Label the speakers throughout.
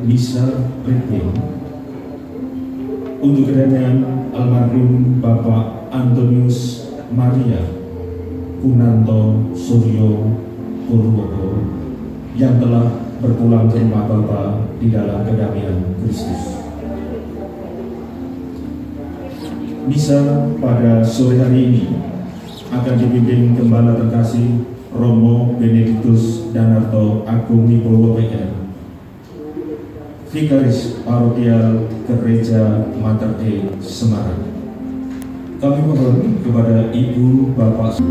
Speaker 1: Misa Requiem untuk kedatangan almarhum Bapak Antonius Maria Kunanto Suryo Purwoko yang telah berpulang ke rumah Bapa di dalam kedamaian Kristus. Misa pada sore hari ini akan dipimpin Gembala terkasih Romo Benediktus Danarto Agung Wibowo PR, Vikaris Parokial Gereja Mater Dei Semarang. Kami mohon kepada Ibu Bapak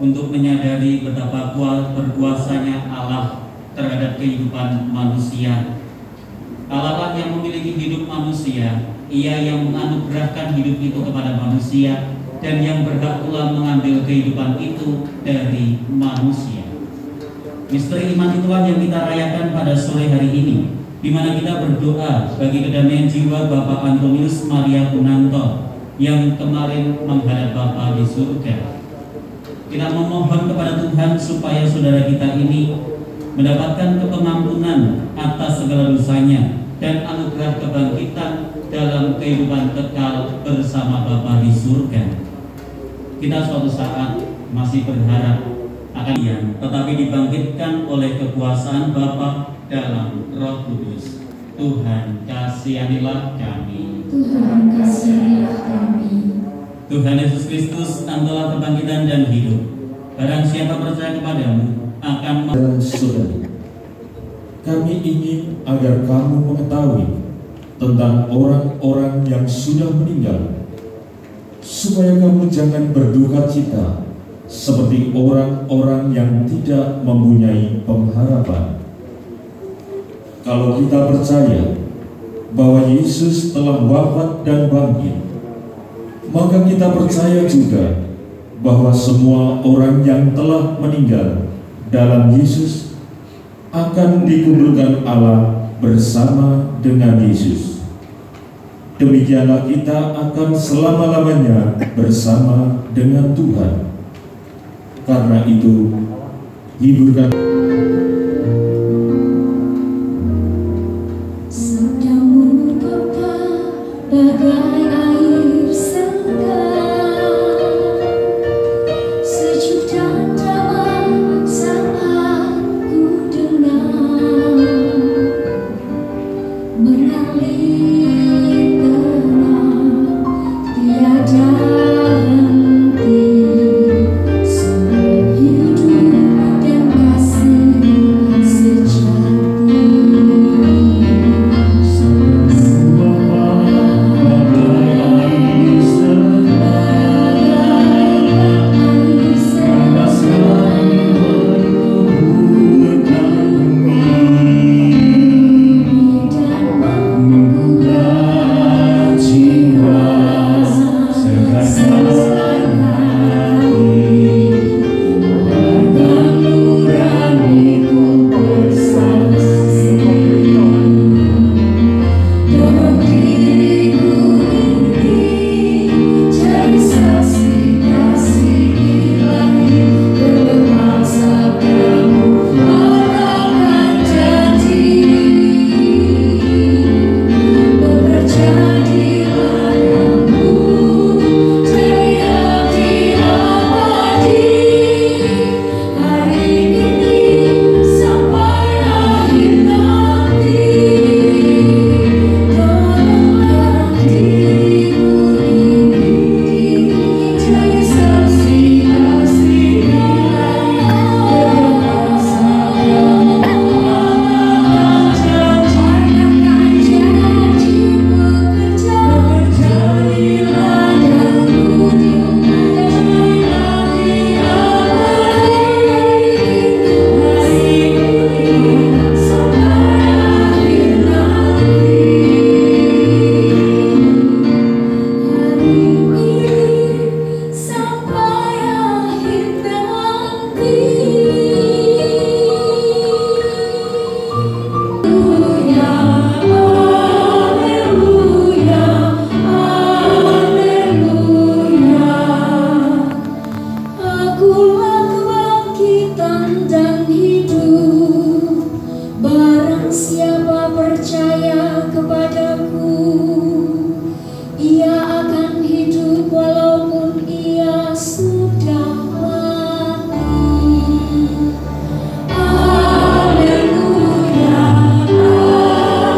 Speaker 1: untuk menyadari betapa berkuasanya Allah terhadap kehidupan manusia. Allah lah yang memiliki hidup manusia, Ia yang menganugerahkan hidup itu kepada manusia dan yang berhak pula mengambil kehidupan itu dari manusia. Misteri iman itulah yang kita rayakan pada sore hari ini, di mana kita berdoa bagi kedamaian jiwa Bapak Antonius Maria Kunanto yang kemarin menghadap Bapa di surga. Kita memohon kepada Tuhan supaya saudara kita ini mendapatkan kepengampunan atas segala dosanya dan anugerah kebangkitan dalam kehidupan kekal bersama Bapa di surga. Kita suatu saat masih berharap akan yang tetapi dibangkitkan oleh kekuasaan Bapa dalam Roh Kudus. Tuhan kasihanilah kami.
Speaker 2: Tuhan kasihanilah kami.
Speaker 1: Tuhan Yesus Kristus, Engkaulah kebangkitan dan hidup. Barang siapa percaya kepadamu akan saudari. Kami ingin agar kamu mengetahui tentang orang-orang yang sudah meninggal, supaya kamu jangan berduka cita seperti orang-orang yang tidak mempunyai pengharapan. Kalau kita percaya bahwa Yesus telah wafat dan bangkit, maka kita percaya juga bahwa semua orang yang telah meninggal dalam Yesus akan dikuburkan Allah bersama dengan Yesus. Demikianlah kita akan selama-lamanya bersama dengan Tuhan. Karena itu, hiburkan
Speaker 2: Sabdamu Bapa bagai air segar, sejuk dan damai saat ku dengar, mengalir tenang tiada henti, semua hidup dan kasih keselamatan dan hidup. Barang siapa percaya kepadaku, ia akan hidup walaupun ia sudah mati. Haleluya,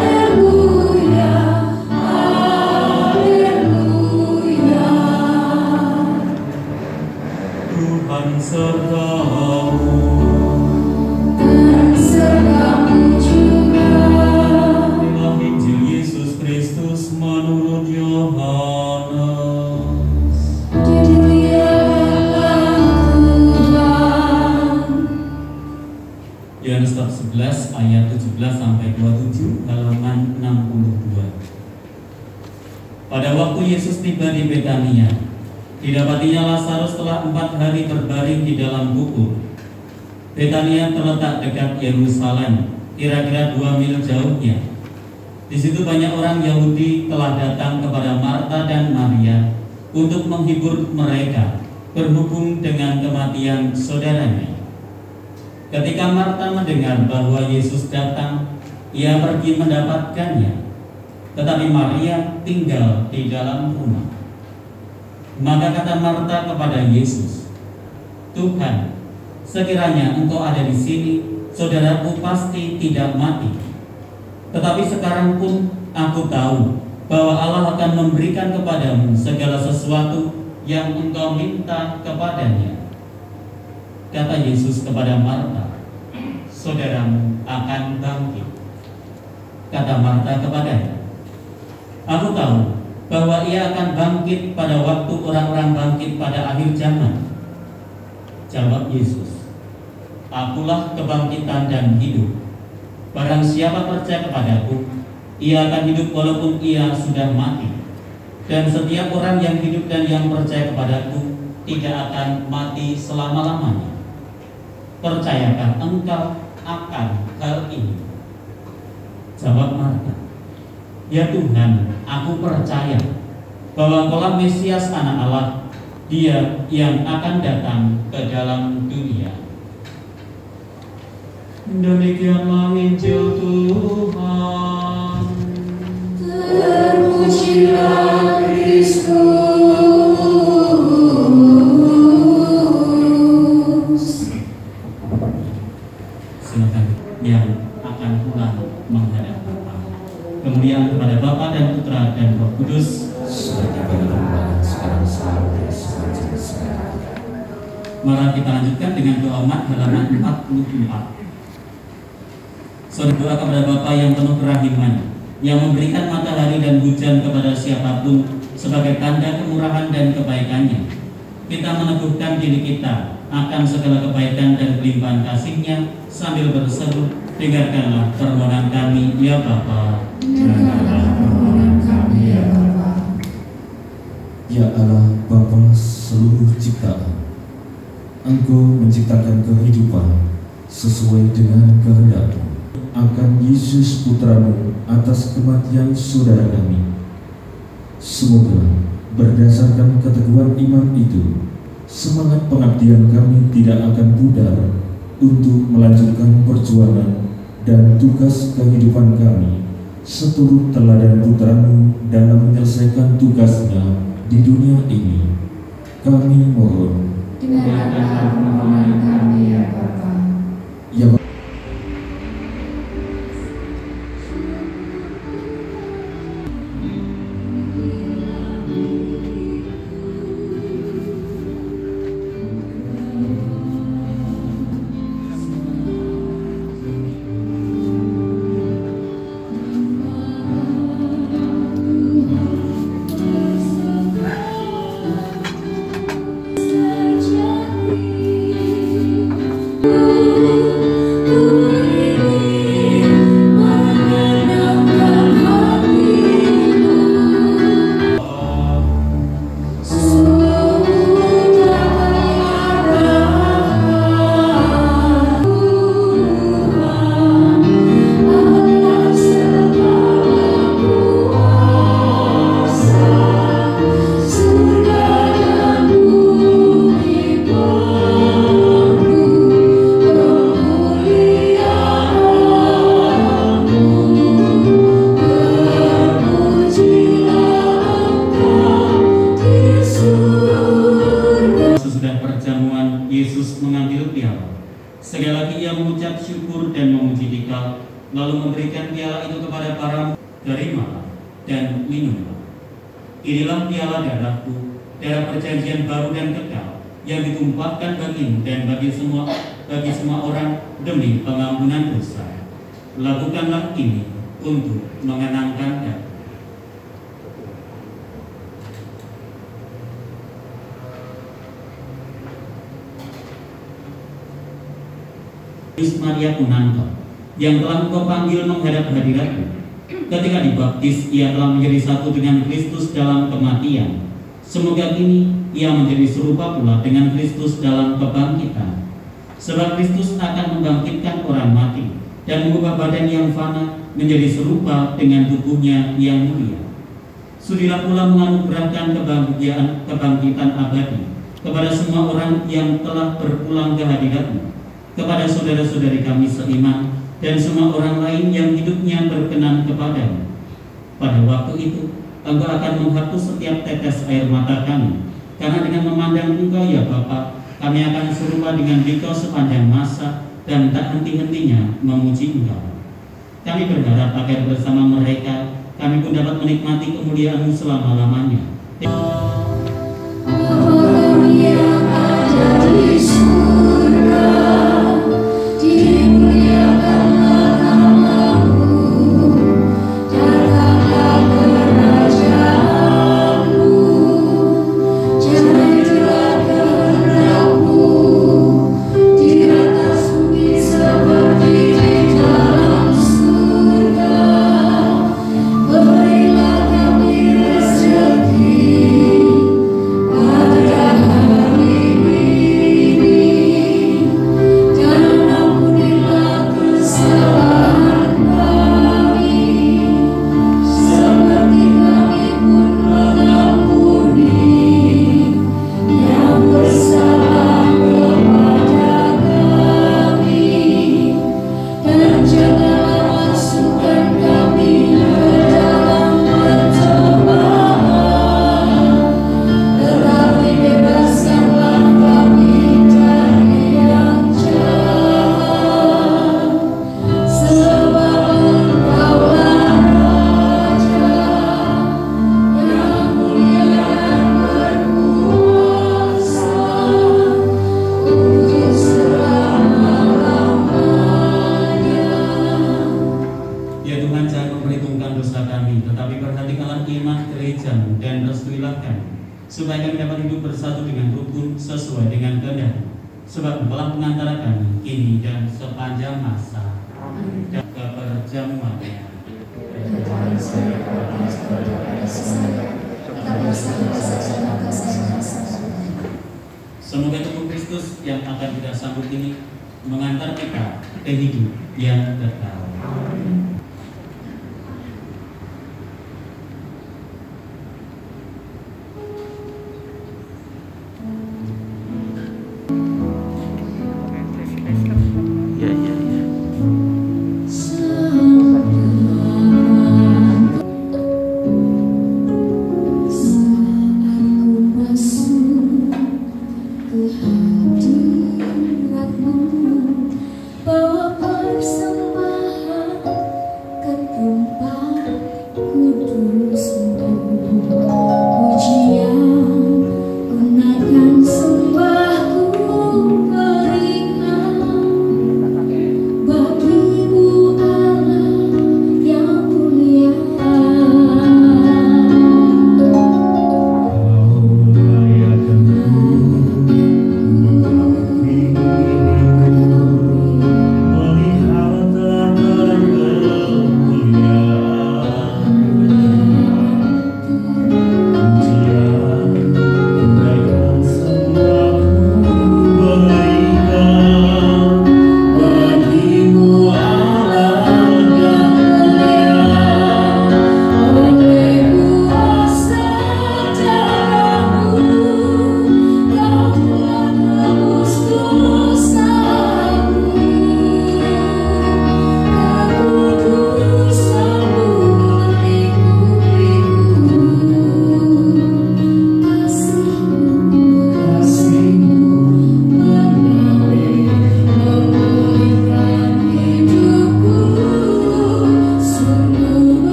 Speaker 2: haleluya, haleluya.
Speaker 1: Tuhan sertamu.
Speaker 2: Dan sertamu juga.
Speaker 1: Inilah Injil Yesus Kristus menurut Yohanes.
Speaker 2: Dimuliakanlah Tuhan.
Speaker 1: Yohanes bab 11 ayat 17 sampai 27, halaman 62. Pada waktu Yesus tiba di Betania, didapatinya Lazarus telah 4 hari terbaring di dalam kubur. Betania terletak dekat Yerusalem, kira-kira 2 mil jauhnya. Di situ banyak orang Yahudi telah datang kepada Marta dan Maria untuk menghibur mereka berhubung dengan kematian saudaranya. Ketika Marta mendengar bahwa Yesus datang, ia pergi mendapatkannya. Tetapi Maria tinggal di dalam rumah. Maka kata Marta kepada Yesus, "Tuhan, sekiranya Engkau ada di sini, saudaraku pasti tidak mati. Tetapi sekarang pun aku tahu bahwa Allah akan memberikan kepadamu segala sesuatu yang Engkau minta kepadanya." Kata Yesus kepada Marta, "Saudaramu akan bangkit." Kata Marta kepadanya, "Aku tahu bahwa ia akan bangkit pada waktu orang-orang bangkit pada akhir zaman." Jawab Yesus, "Akulah kebangkitan dan hidup. Barang siapa percaya kepadaku, ia akan hidup walaupun ia sudah mati. Dan setiap orang yang hidup dan yang percaya kepadaku tidak akan mati selama-lamanya. Percayakah engkau akan hal ini?" Jawab Marta, "Ya Tuhan, aku percaya bahwa Engkaulah Mesias Anak Allah, Dia yang akan datang ke dalam dunia." Demikianlah Injil Tuhan.
Speaker 2: Terpujilah Kristus.
Speaker 1: Silakan yang akan pulang menghadap Bapa. Kemuliaan kepada Bapa dan Putra dan Roh Kudus.
Speaker 3: Seperti pada permulaan, sekarang selalu dan sekarang.
Speaker 1: Mari kita lanjutkan dengan doa umat halaman 44. Saudara, doa kepada Bapa yang penuh kerahiman, yang memberikan matahari dan hujan kepada siapapun sebagai tanda kemurahan dan kebaikannya. Kita meneguhkan diri kita akan segala kebaikan dan kelimpahan kasih-Nya sambil berseru, dengarkanlah permohonan kami ya Bapa.
Speaker 2: Dengarkanlah permohonan kami ya Bapa.
Speaker 3: Ya Allah, Bapa seluruh ciptaan, Engkau menciptakan kehidupan sesuai dengan kehendak-Mu. Akan Yesus Putramu atas kematian saudara kami. Semoga berdasarkan keteguhan iman itu, semangat pengabdian kami tidak akan pudar untuk melanjutkan perjuangan dan tugas kehidupan kami seturut teladan Putramu dalam menyelesaikan tugasnya di dunia ini. Kami mohon,
Speaker 2: Dengarkanlah permohonan kami ya Bapa.
Speaker 3: ya Bapa.
Speaker 1: mengambil piala. Sekali lagi ia mengucap syukur dan memuji Dikau, lalu memberikan piala itu kepada para terimalah dan minumlah. Inilah piala darahku, darah perjanjian baru dan kekal, yang ditumpahkan bagimu dan bagi semua orang demi pengampunan dosa. Lakukanlah ini untuk mengenangkan Dia. Maria Punanto, yang telah Engkau panggil menghadap hadirat-Mu. Ketika dibaptis, ia telah menjadi satu dengan Kristus dalam kematian. Semoga kini ia menjadi serupa pula dengan Kristus dalam kebangkitan. Sebab Kristus akan membangkitkan orang mati dan mengubah badan yang fana menjadi serupa dengan tubuhnya yang mulia. Sudilah pula menganugerahkan kebangkitan abadi kepada semua orang yang telah berpulang ke hadirat-Mu, kepada saudara-saudari kami seiman dan semua orang lain yang hidupnya berkenan kepadamu. Pada waktu itu, Engkau akan menghapus setiap tetes air mata kami, karena dengan memandang Engkau ya Bapa, kami akan serupa dengan Dikau sepanjang masa dan tak henti-hentinya memuji Engkau. Kami berharap agar bersama mereka kami pun dapat menikmati kemuliaan-Mu selama-lamanya. Supaya kami dapat hidup bersatu dengan rukun sesuai dengan kehendak-Mu. Sebab Engkaulah pengantara kami kini dan sepanjang masa. Dan keperjamuannya. Semoga tubuh Kristus yang akan kita sambut ini mengantar kita ke hidup yang kekal.
Speaker 4: Bawa persembahan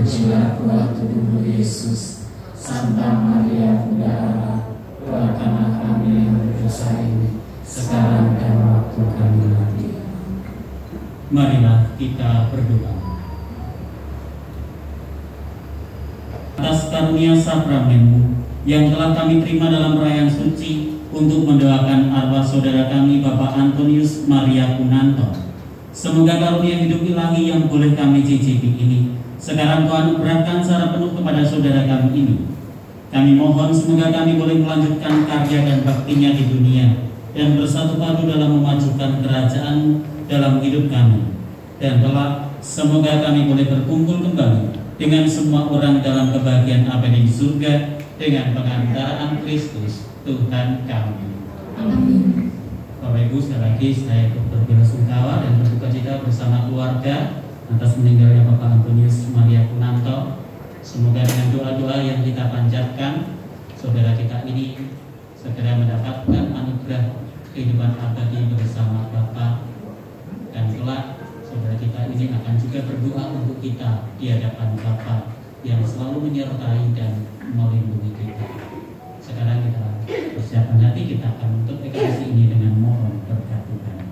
Speaker 2: Terpujilah buah tubuhmu Yesus. Santa Maria Bunda Allah, doakanlah kami yang berdosa ini, sekarang dan waktu kami mati.
Speaker 1: Marilah kita berdoa. Atas karunia sakramenmu yang telah kami terima dalam perayaan suci, untuk mendoakan arwah saudara kami Bapak Antonius Maria Kunanto. Semoga karunia hidup ilahi yang boleh kami cicipi ini sekarang Tuhan berikan secara penuh kepada saudara kami ini. Kami mohon semoga kami boleh melanjutkan karya dan baktinya di dunia dan bersatu padu dalam memajukan kerajaan dalam hidup kami. Dan kelak semoga kami boleh berkumpul kembali dengan semua orang dalam kebahagiaan abadi di surga dengan pengantaraan Kristus Tuhan kami.
Speaker 2: Amin.
Speaker 1: Bapak Ibu, sekali lagi saya berbela-sungkawa dan berduka cita bersama keluarga atas meninggalnya Bapak Antonius Maria Kunanto. Semoga dengan doa-doa yang kita panjatkan, saudara kita ini segera mendapatkan anugerah kehidupan abadi bersama Bapa, dan kelak saudara kita ini akan juga berdoa untuk kita di hadapan Bapa yang selalu menyertai dan melindungi kita. Sekarang kita persiapkan hati, kita akan menutup ekaristi ini dengan mohon berkat Tuhan.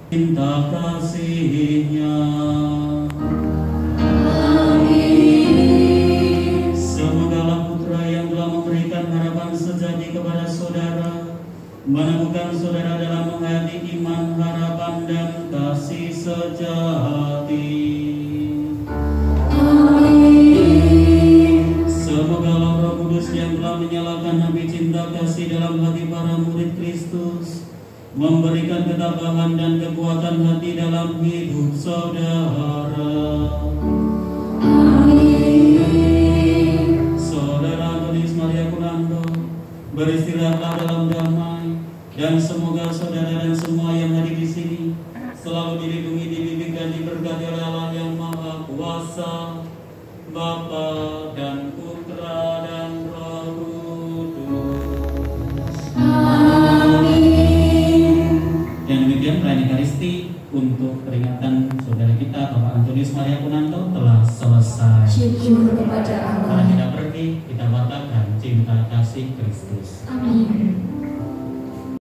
Speaker 1: Cinta kasih-Nya, amin. Semogalah Putra yang telah memberikan harapan sejati kepada saudara menemukan saudara dalam menghayati iman, harapan, dan kasih sejati. Semoga Roh Kudus yang telah menyalakan api cinta kasih dalam hati para murid Kristus memberikan ketabahan dan kekuatan hati dalam hidup saudara. Amin. Saudara Antonius Maria Kunanto, beristirahatlah dalam damai, dan semoga saudara dan semua yang hadir di sini selalu dilindungi, dibimbing, dan diberkati oleh Allah yang Maha Kuasa, Bapa dan Putra dan Roh Kudus. Amin. Dan demikian perayaan Ekaristi untuk peringatan saudara kita Bapak Antonius Maria Kunanto telah selesai.
Speaker 2: Syukur kepada Allah.
Speaker 1: Mari kita pergi, kita wartakan cinta kasih Kristus.
Speaker 2: Amin.